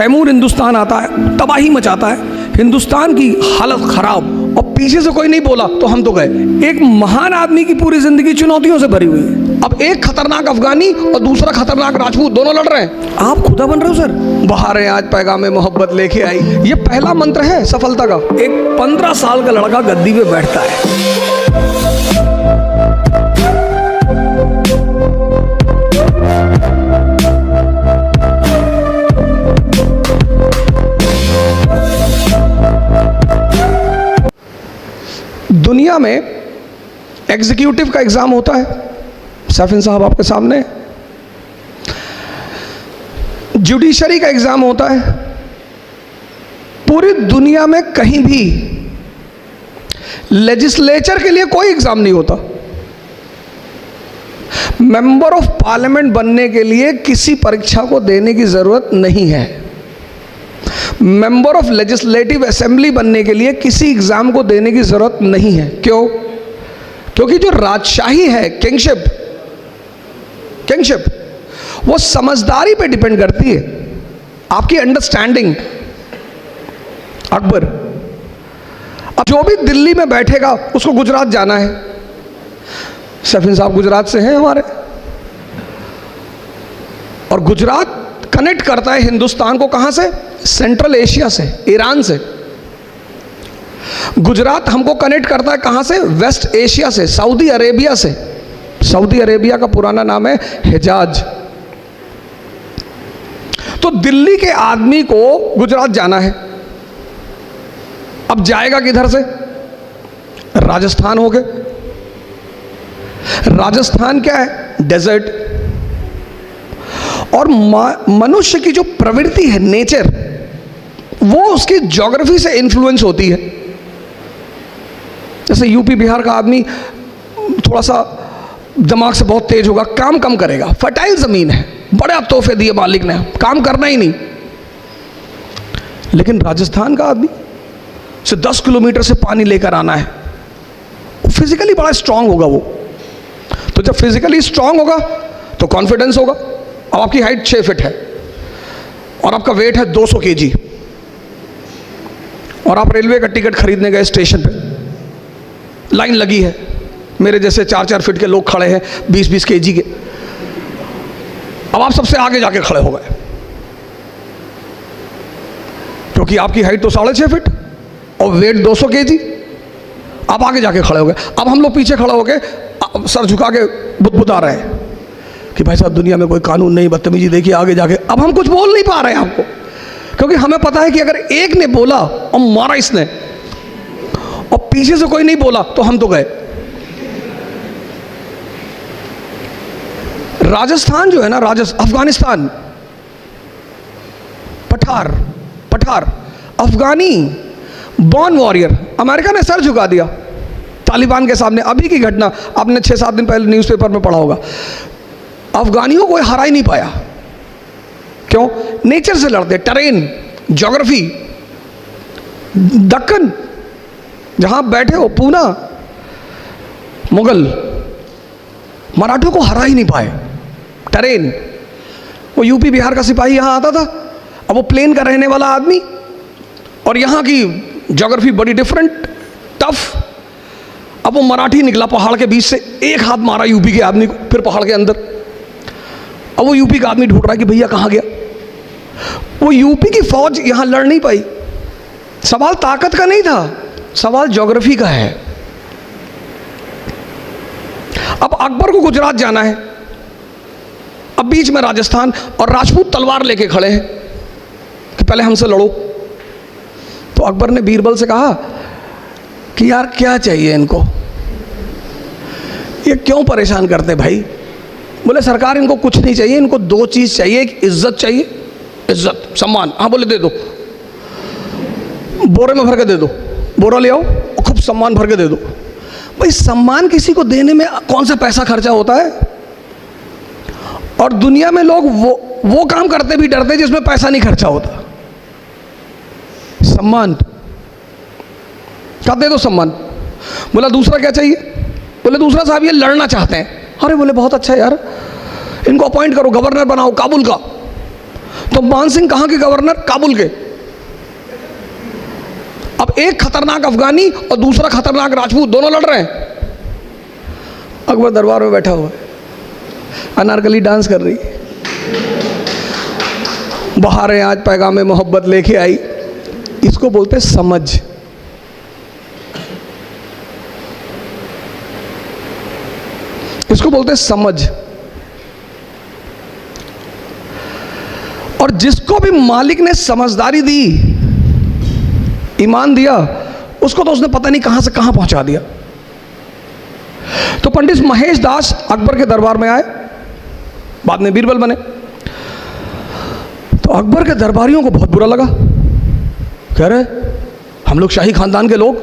तैमूर हिंदुस्तान आता है, तबाही मचाता है, हिंदुस्तान की हालत खराब, और पीछे से कोई नहीं बोला तो हम तो गए। एक महान आदमी की पूरी जिंदगी चुनौतियों से भरी हुई है। अब एक खतरनाक अफगानी और दूसरा खतरनाक राजपूत दोनों लड़ रहे हैं, आप खुदा बन रहे हो सर। बाहर है आज पैगाम मोहब्बत लेके आई, ये पहला मंत्र है सफलता का। एक 15 साल का लड़का गद्दी पे बैठता है, दुनिया में एग्जीक्यूटिव का एग्जाम होता है, सैफिन साहब आपके सामने, जुडिशरी का एग्जाम होता है। पूरी दुनिया में कहीं भी लेजिस्लेचर के लिए कोई एग्जाम नहीं होता। मेंबर ऑफ पार्लियामेंट बनने के लिए किसी परीक्षा को देने की जरूरत नहीं है। मेंबर ऑफ लेजिस्लेटिव असेंबली बनने के लिए किसी एग्जाम को देने की जरूरत नहीं है। क्यों? क्योंकि जो राजशाही है, किंगशिप, वो समझदारी पे डिपेंड करती है, आपकी अंडरस्टैंडिंग। अकबर, अब जो भी दिल्ली में बैठेगा उसको गुजरात जाना है। सैफिन साहब गुजरात से हैं हमारे, और गुजरात कनेक्ट करता है हिंदुस्तान को कहां से? सेंट्रल एशिया से, ईरान से। गुजरात हमको कनेक्ट करता है कहां से? वेस्ट एशिया से, सऊदी अरेबिया से। सऊदी अरेबिया का पुराना नाम है हिजाज। तो दिल्ली के आदमी को गुजरात जाना है, अब जाएगा किधर से? राजस्थान हो गए। राजस्थान क्या है? डेजर्ट। और मनुष्य की जो प्रवृत्ति है, नेचर, वो उसकी ज्योग्राफी से इन्फ्लुएंस होती है। जैसे यूपी बिहार का आदमी थोड़ा सा दिमाग से बहुत तेज होगा, काम कम करेगा, फर्टाइल जमीन है, बड़े तोहफे दिए मालिक ने, काम करना ही नहीं। लेकिन राजस्थान का आदमी से 10 किलोमीटर से पानी लेकर आना है, फिजिकली बड़ा स्ट्रांग होगा वो। तो जब फिजिकली स्ट्रांग होगा तो कॉन्फिडेंस होगा। अब आपकी हाइट 6 फीट है और आपका वेट है 200 केजी, और आप रेलवे का टिकट खरीदने गए, स्टेशन पे लाइन लगी है, मेरे जैसे 4-4 फीट के लोग खड़े हैं 20-20 केजी के। अब आप सबसे आगे जाके खड़े हो गए, क्योंकि आपकी हाइट तो 6.5 फीट और वेट 200 केजी। आप आगे जाके खड़े हो गए। अब हम लोग पीछे खड़े हो गए, सर झुका के बुदबुदा रहे हैं कि भाई साहब दुनिया में कोई कानून नहीं, बदतमीजी देखिए आगे जाके। अब हम कुछ बोल नहीं पा रहे हैं आपको, क्योंकि हमें पता है कि अगर एक ने बोला और मारा इसने, और पीछे से कोई नहीं बोला तो हम तो गए। राजस्थान जो है ना, अफगानिस्तान, पठार अफगानी बॉर्न वॉरियर, अमेरिका ने सर झुका दिया तालिबान के सामने। अभी की घटना आपने 6-7 दिन पहले न्यूज़पेपर में पढ़ा होगा। अफगानियों को हरा ही नहीं पाया। क्यों? नेचर से लड़ते, टरेन, ज्योग्राफी। दक्कन जहां बैठे हो, पूना, मुगल, मराठों को हरा ही नहीं पाए, टरेन। वो यूपी बिहार का सिपाही यहां आता था, अब वो प्लेन का रहने वाला आदमी, और यहाँ की ज्योग्राफी बड़ी डिफरेंट, टफ। अब वो मराठी निकला पहाड़ के बीच से, एक हाथ मारा यूपी के आदमी को, फिर पहाड़ के अंदर। अब वो यूपी का आदमी ढूंढ रहा है कि भैया कहाँ गया। वो यूपी की फौज यहाँ लड़ नहीं पाई। सवाल ताकत का नहीं था, सवाल ज्योग्राफी का है। अब अकबर को गुजरात जाना है, अब बीच में राजस्थान, और राजपूत तलवार लेके खड़े हैं कि पहले हमसे लड़ो। तो अकबर ने बीरबल से कहा कि यार क्या चाहिए इनको, ये क्यों परेशान करते भाई? बोले सरकार इनको कुछ नहीं चाहिए, इनको 2 चीज़ चाहिए। एक इज्जत चाहिए, इज्जत, सम्मान। हाँ बोले दे दो, बोरे में भर के दे दो, बोरा ले आओ और खूब सम्मान भर के दे दो। भाई सम्मान किसी को देने में कौन सा पैसा खर्चा होता है? और दुनिया में लोग वो काम करते भी डरते जिसमें पैसा नहीं खर्चा होता। सम्मान का दे दो, सम्मान। बोला दूसरा क्या चाहिए? बोले दूसरा साहब ये लड़ना चाहते हैं। अरे बोले बहुत अच्छा यार, इनको अपॉइंट करो, गवर्नर बनाओ काबुल का। तो मान सिंह कहाँ के गवर्नर? काबुल के। अब एक खतरनाक अफगानी और दूसरा खतरनाक राजपूत दोनों लड़ रहे हैं। अकबर दरबार में बैठा हुआ है, अनारकली डांस कर रही, बहारें आज पैगामे मोहब्बत लेके आई। इसको बोलते समझ। इसको बोलते समझ। और जिसको भी मालिक ने समझदारी दी, ईमान दिया, उसको तो उसने पता नहीं कहां से कहां पहुंचा दिया। तो पंडित महेश दास अकबर के दरबार में आए, बाद में बीरबल बने। तो अकबर के दरबारियों को बहुत बुरा लगा, कह रहे हम लोग शाही खानदान के लोग,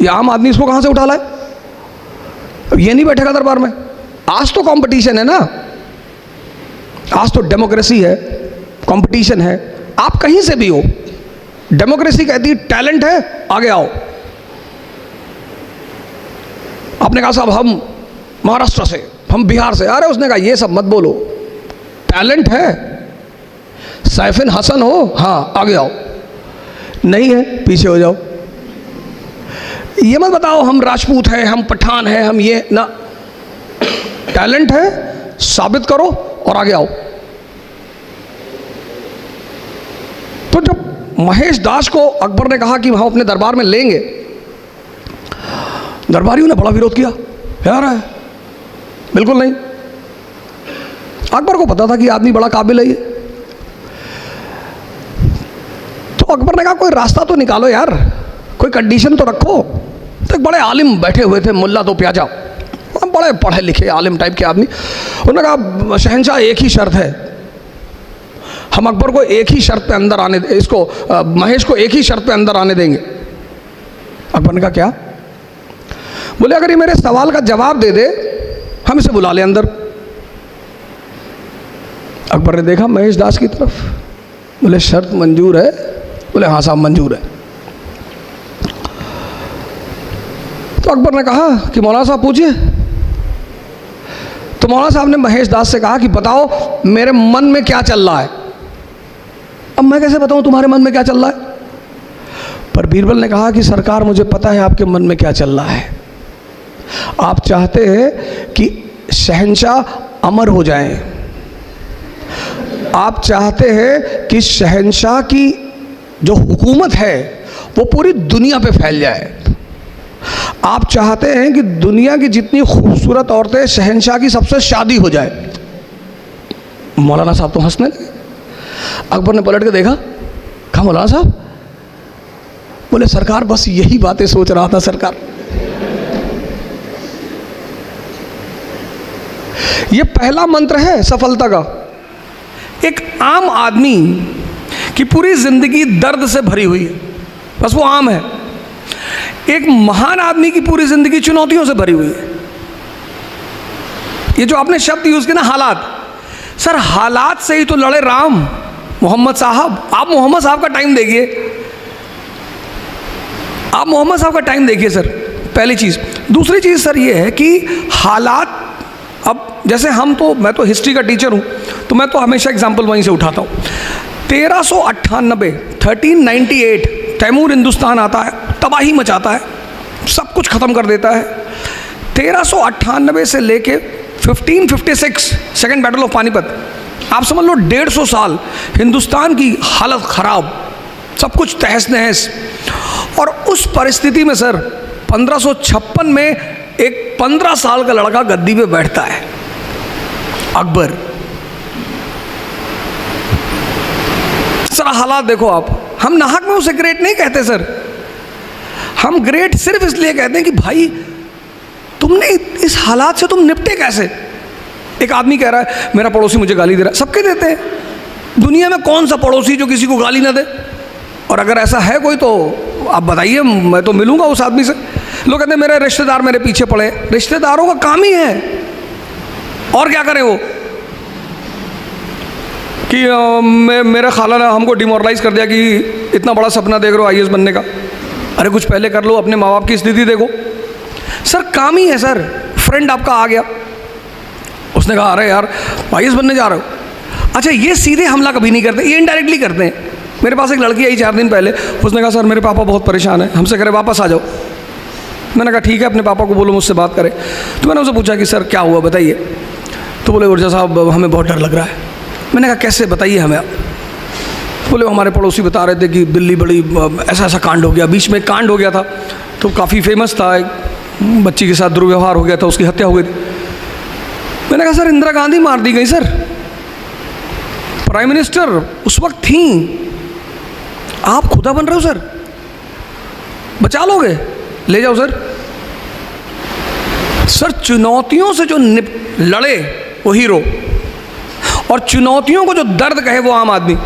ये आम आदमी इसको कहां से उठा लाए, अब ये नहीं बैठेगा दरबार में। आज तो कंपटीशन है ना, आज तो डेमोक्रेसी है, कंपटीशन है, आप कहीं से भी हो। डेमोक्रेसी कहती है टैलेंट है आगे आओ। आपने कहा साहब हम महाराष्ट्र से, हम बिहार से, अरे उसने कहा ये सब मत बोलो, टैलेंट है, सैफिन हसन हो, हाँ आगे आओ, नहीं है पीछे हो जाओ। ये मत बताओ हम राजपूत हैं, हम पठान हैं, हम ये ना, टैलेंट है साबित करो और आगे आओ। तो जब महेश दास को अकबर ने कहा कि हम अपने दरबार में लेंगे, दरबारियों ने बड़ा विरोध किया, यार है बिल्कुल नहीं। अकबर को पता था कि आदमी बड़ा काबिल है ये। तो अकबर ने कहा कोई रास्ता तो निकालो यार, कोई कंडीशन तो रखो। तो एक बड़े आलिम बैठे हुए थे, मुल्ला दो प्याजा, बड़े पढ़े लिखे आलिम टाइप के आदमी। उन्होंने कहा शहंशाह एक ही शर्त है, हम अकबर को एक ही शर्त पे अंदर आने, इसको महेश को एक ही शर्त पे अंदर आने देंगे। अकबर ने कहा क्या? बोले अगर ये मेरे सवाल का जवाब दे दे हम इसे बुला ले अंदर। अकबर ने देखा महेश दास की तरफ, बोले शर्त मंजूर है? बोले हाँ साहब मंजूर है। तो अकबर ने कहा कि मौलाना साहब पूछिए। तो मौलाना साहब ने महेश दास से कहा कि बताओ मेरे मन में क्या चल रहा है। अब मैं कैसे बताऊं तुम्हारे मन में क्या चल रहा है? पर बीरबल ने कहा कि सरकार मुझे पता है आपके मन में क्या चल रहा है। आप चाहते हैं कि शहंशाह अमर हो जाएं, आप चाहते हैं कि शहंशाह की जो हुकूमत है वो पूरी दुनिया पे फैल जाए, आप चाहते हैं कि दुनिया की जितनी खूबसूरत औरतें शहंशाह की सबसे शादी हो जाए। मौलाना साहब तो हंसने लगे। अकबर ने पलट के देखा, कहा मौलाना साहब? बोले सरकार बस यही बातें सोच रहा था सरकार। ये पहला मंत्र है सफलता का। एक आम आदमी की पूरी जिंदगी दर्द से भरी हुई है, बस वो आम है। एक महान आदमी की पूरी जिंदगी चुनौतियों से भरी हुई है। ये जो आपने शब्द यूज किया ना हालात, सर हालात से ही तो लड़े राम मोहम्मद साहब। आप मोहम्मद साहब का टाइम देखिए, आप मोहम्मद साहब का टाइम देखिए सर, पहली चीज़। दूसरी चीज़ सर ये है कि हालात, अब जैसे हम तो, मैं तो हिस्ट्री का टीचर हूँ तो मैं तो हमेशा एग्जाम्पल वहीं से उठाता हूँ। 1398 तैमूर हिंदुस्तान आता है, तबाही मचाता है, सब कुछ ख़त्म कर देता है। 1398 से लेके 1556 सेकेंड बैटल ऑफ पानीपत, आप समझ लो 150 साल हिंदुस्तान की हालत ख़राब, सब कुछ तहस नहस। और उस परिस्थिति में सर 1556 में एक 15 साल का लड़का गद्दी पे बैठता है, अकबर। सर हालात देखो आप, हम नाहक में उसे ग्रेट नहीं कहते सर, हम ग्रेट सिर्फ इसलिए कहते हैं कि भाई तुमने इस हालात से तुम निपटे कैसे। एक आदमी कह रहा है मेरा पड़ोसी मुझे गाली दे रहा है, सबके देते हैं, दुनिया में कौन सा पड़ोसी जो किसी को गाली ना दे। और अगर ऐसा है कोई तो आप बताइए, मैं तो मिलूंगा उस आदमी से। लोग कहते हैं मेरे रिश्तेदार मेरे पीछे पड़े, रिश्तेदारों का काम ही है, और क्या करें वो कि मेरे खाला ने हमको डिमोरलाइज कर दिया कि इतना बड़ा सपना देख रहे हो IAS बनने का, अरे कुछ पहले कर लो, अपने माँ बाप की स्थिति देखो। सर काम ही है सर। फ्रेंड आपका आ गया, उसने कहा अरे यार IAS बनने जा रहे हो, अच्छा, ये सीधे हमला कभी नहीं करते, ये इनडायरेक्टली करते हैं। मेरे पास एक लड़की आई 4 दिन पहले, उसने कहा सर मेरे पापा बहुत परेशान है, हमसे करे वापस आ जाओ। मैंने कहा ठीक है, अपने पापा को बोलो मुझसे बात करें। तो मैंने उनसे पूछा कि सर क्या हुआ बताइए। तो बोले ऊर्जा साहब हमें बहुत डर लग रहा है। मैंने कहा कैसे, बताइए हमें। बोले हमारे पड़ोसी बता रहे थे कि दिल्ली बड़ी ऐसा ऐसा कांड हो गया। बीच में एक कांड हो गया था तो काफ़ी फेमस था, एक बच्ची के साथ दुर्व्यवहार हो गया था, उसकी हत्या हो गई थी। मैंने कहा सर इंदिरा गांधी मार दी गई सर, प्राइम मिनिस्टर उस वक्त थी, आप खुदा बन रहे हो सर, बचा लोगे, ले जाओ सर। सर चुनौतियों से जो लड़े वो हीरो, और चुनौतियों को जो दर्द कहे वो आम आदमी।